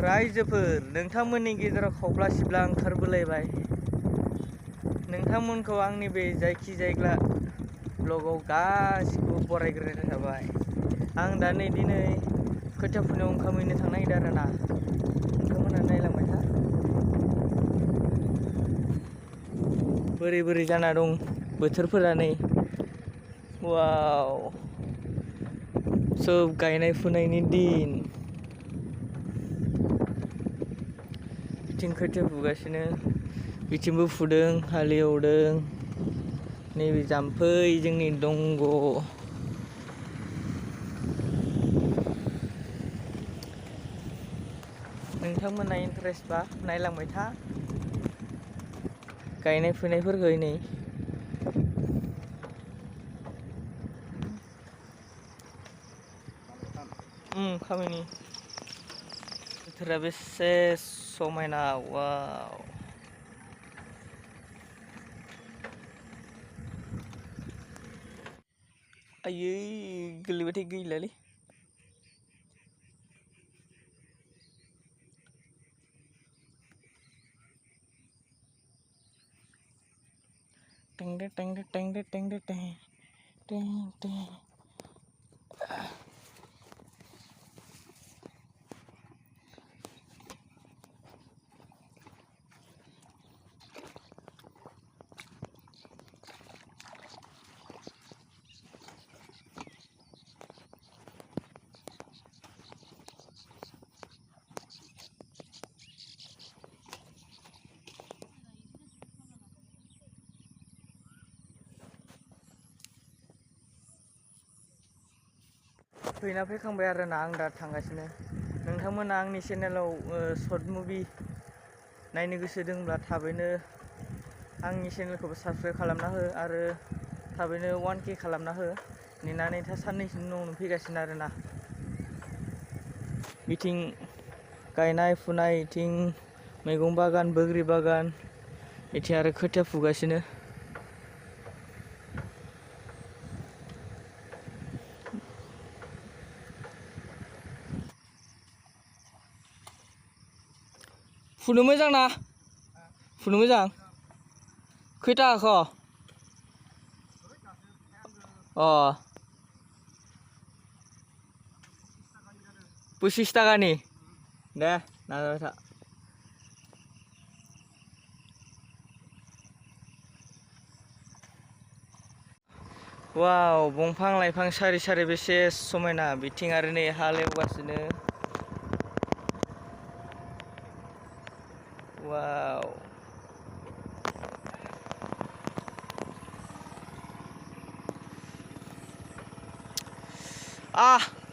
रायजोफोर नोंथांमोननि गेजेराव खावब्ला सिब्ला ओंखारबोलायबाय। नोंथांमोनखौ आंनि बे जायखिजाया ब्लगाव गासिखौबो बरायग्रोनाय थाबाय। आं दा नै दिनै खोथिया फुनायाव ओंखाम हैनो थांनो नागिरदों आरोना। नोंथांमोना नायलांबाय था बोरै बोरै जाना दं बोथोरफोरा नै। वाव सोब गायनाय फुनायनि दिन। बिथिं खोथिया फुगासिनो, बिथिंबो फुदों, हालेवदों। नैबे जाम्फै जोंनि दंग'। नोंथांमोना इन्टारेस्ट बा नायलांबाय था गायनाय फुनायफोरखौ नै। खामानि बोथोरा बेसे समायना। वाव आयै गोलैबाथाय गैलालै। टेंदे टेंदे टेंदे टेंदे टें टें टें। फैना फैखांबाय आरोना आं दा थांगासिनो। नोंथांमोना आंनि चेनेलाव सर्ट मुभि नायनो गोसो दंब्ला थाबैनो आंनि चेनेलखौबो साबस्क्राइब खालामना हो आरो थाबैनो 1K खालामना हो। नेनानै था साननैसोनि उनावनो फैगासिनो आरोना। बिथिं गायनाय फुनाय, बिथिं मैगं बागान, बोग्रि बागान, बिथिं आरो खोथिया फुगासिनो। फुनो मोजां ना? फुनो मोजां? खैथा आख'? 25 थाखानि दे नाजाबाय था। वाव दंफां लाइफां सारि सारि बेसे समायना। बिथिं आरो नै हालेवगासिनो। वाव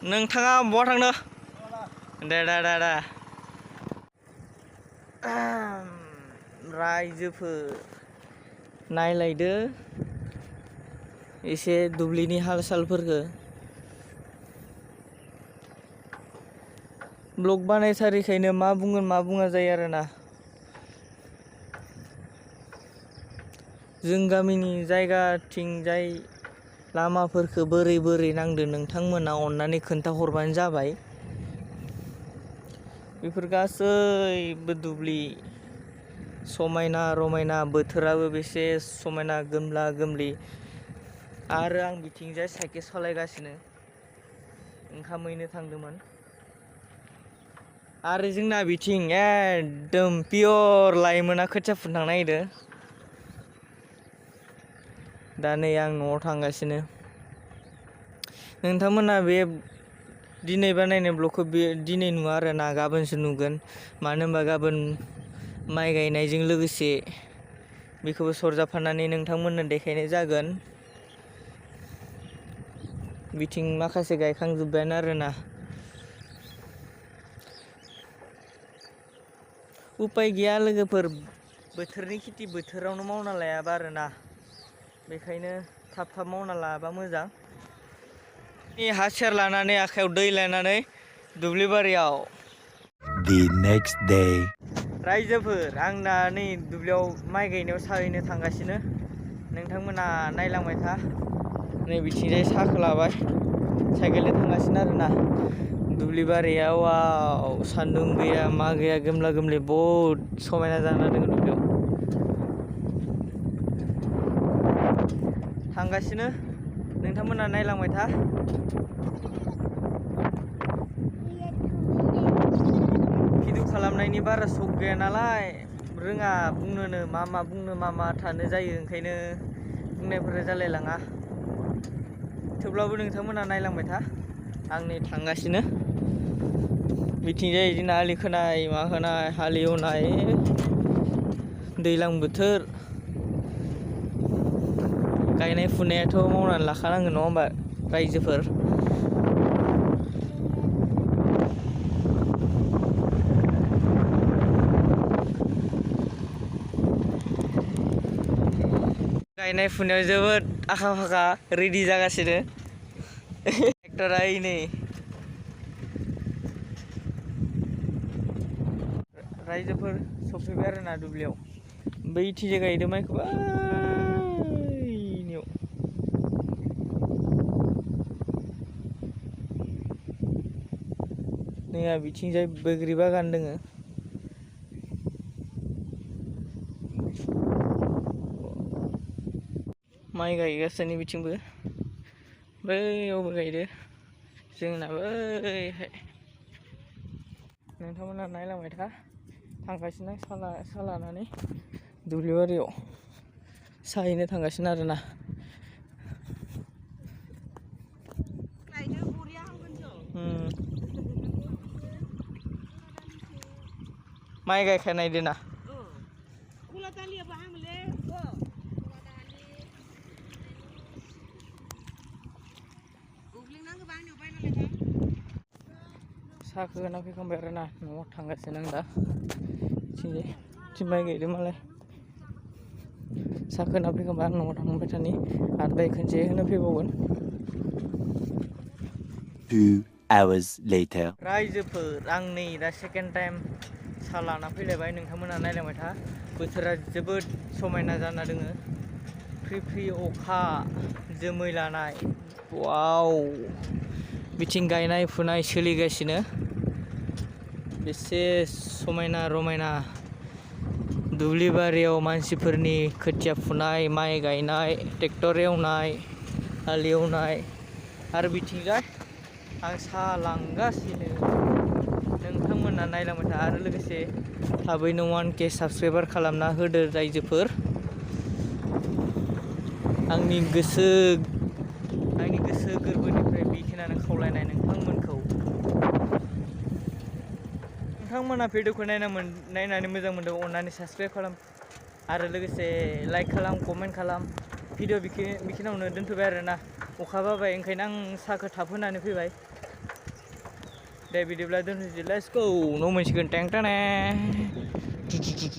नोंथाङा बहा थांनो? दे दे दे दे रायजोफोर नायलायदो एसे दुब्लिनि हाल सालफोरखौ। ब्लग बानायथारिखायनो मा बुंगोन मा बुङा जायो आरोना। जों गामिनि जायगाथिंजाय लामाफोरखौ बोरै बोरै नांदो नोंथांमोना अननानै खोन्थाहरबानो जाबाय। बेफोर गासैबो दुब्लि समायना रमायना, बोथोराबो बेसे समायना गोमला गोमलि। आरो आं बिथिंजाय साइकेल सालायगासिनो ओंखाम हैनो थांदोंमोन। आरो जोंना बिथिं एकदम पियर लाइमोना खोथिया फुनो थांनो नागिरदों। दा नै आं न'आव थांगासिनो। नोंथांमोना बे दिनै बानायनाय ब्लगखौ दिनै नुवा आरोना, गाबोनसो नुगोन। मानो होनबा गाबोन माइ गायनायजों लोगोसे बेखौबो सरजाबफानानै नोंथांमोननो देखायनाय जागोन। बिथिं माखासे गायखांजोब्बायानो आरोना। उपाय गैया लोगोफोर, बोथोरनि खेथि बोथोरावनो मावना लायाबा आरोना। बेखायनो थाब थाब मावना लाबा मोजां। हा सेर लानानै आखायाव दै लानानै दुब्लि बारियाव। The next day. रायजोफोर आं दा नै दुब्लियाव माइ गायनायाव साहैनो थांगासिनो। नोंथांमोना नायलांबाय था। नै बिथिंजाय साहाखौ लाबाय, साइकेलजों थांगासिनो आरोना। दुब्लि बारियाव वाव सान्दुं गैया मा गैया गोमला गोमलि बहुद समायना जाना दङ दुब्लियाव थांगासिनो नोंथांमोना नायलांबाय था भिडिअ खालामनायनि बारा सक गैया नालाय रोङा बुंनोनो मा बुंनो मा थानो जायो ओंखायनो बुंनायफोरा जालायलाङा थेवब्लाबो नोंथांमोना नायलांबाय था आंनि थांगासिनो बिथिंजाय बिदिनो आलि खोनाय मा खोनाय हालेवनाय दैज्लां बोथोर गायनाय फुनायाथ' मावनानै लाखानांगोन नङा होमबा रायजोफोर गायनाय फुनायाव जोबोद आखा फाखा रेडि जागासिनो ट्रेक्टरा नै रायजोफोर सफैबाय आरोना दुब्लियाव बैथिंजाय गायदों माइखौ बैनियाव नै बिथिंजाय बैग्रि बागान दोङो माइ गायगासिनो बिथिंबो बैयावबो गायदो जोंना बैहाय नोंथांमोना नायलांबाय था थांगासिनो सा लानानै दुब्लि बारियाव साहैनो थांगासिनो आरोना माइ गायखानाय दोना साहाखौ होना फैखांबाय आरोना न'आव थांगासिनो आं दा थिं माइ गायदों मालाय साहाखौ होना फैखांबा आं न'आव थांबाय थानि आरो दायो खनसे होनो फैबावगोन 2 hours later रायजोफोर आं नै दा सेकेन्ड टाइम सा लाना फैलायबाय नोंथांमोना नायलांबाय था बोथोरा जोबोद समायना जाना दोङो फ्रि फ्रि अखा जोमै लानाय वाव बिथिं गायनाय फुनाय सोलिगासिनो बेसे समायना रमायना दुब्लि बारियाव मानसिफोरनि खोथिया फुनाय माइ गायनाय ट्रेक्टर एवनाय हाल एवनाय आरो बिथिंजाय आं सा लांगासिनो नोंथांमोना नायलांबाय था आरो लोगोसे थाबैनो 1K साबसक्राइबार खालामना होदो रायजोफोर आंनि गोसो गोरबोनिफ्राय बेखिनियानो खावलायनाय नोंथांमोना भिडिअखौ नायनानै मोजां मोनदों अननानै साबसक्राइब खालाम आरो लोगोसे लाइक खालाम कमेन्ट खालाम भिडिअ बेखिनियावनो दोनथ'बाय आरोना अखा बाबाय ओंखायनो आं साहाखौ थाब होनानै फैबाय दे बिदिब्ला दोनथ'नोसै लेट्स गो न' मोनसिगोन टें